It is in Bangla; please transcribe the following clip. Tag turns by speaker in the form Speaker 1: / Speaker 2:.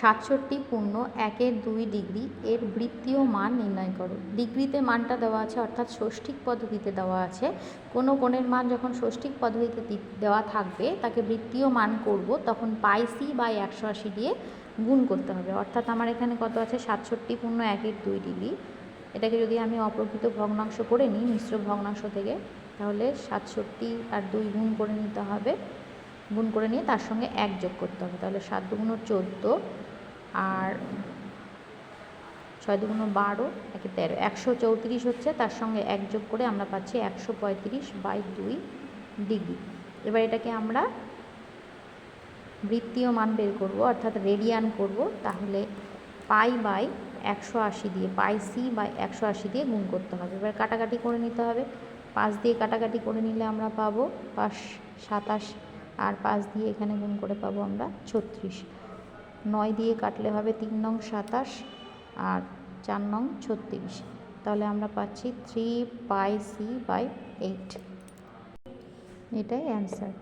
Speaker 1: 67.1 ডিগ্রি এর বৃত্তীয় মান নির্ণয় করো। ডিগ্রিতে মানটা দেওয়া আছে, অর্থাৎ ষষ্ঠিক পদ্ধতিতে দেওয়া আছে। কোনো কোণের মান যখন ষষ্ঠিক পদ্ধতিতে দেওয়া থাকবে তাকে বৃত্তীয় মান করব, তখন পাই/সি বাই 180 দিয়ে গুণ করতে হবে। অর্থাৎ আমার এখানে কত আছে, 67.1 ডিগ্রি। এটাকে যদি আমি অপ্রকৃত ভগ্নাংশ করে নিই মিশ্র ভগ্নাংশ থেকে, তাহলে 67 আর 2 গুণ করে নিতে হবে। গুণ করে নিয়ে তার সঙ্গে 1 যোগ করতে হবে। তাহলে 7 দুগুণ 14 আর 6 দুগুণ 12, 1 13, 134 হচ্ছে। তার সঙ্গে 1 যোগ করে আমরা পাচ্ছি 135/2 ডিগ্রি। এবার এটাকে আমরা বৃত্তীয় মান বের করব, অর্থাৎ রেডিয়ান করব। তাহলে পাই/180 দিয়ে, পাই/সি বাই 180 দিয়ে গুণ করতে হবে। এবার কাটাকাটি করে নিতে হবে। 5 দিয়ে কাটাকাটি করে নিলে আমরা পাবো 5 27, আর 5 দিয়ে এখানে গুণ করে পাবো আমরা 36। 9 দিয়ে কাটলে হবে 3 নং 27 আর 4 নং 36। তাহলে আমরা পাচ্ছি 3πc/8। এটাই অ্যান্সার।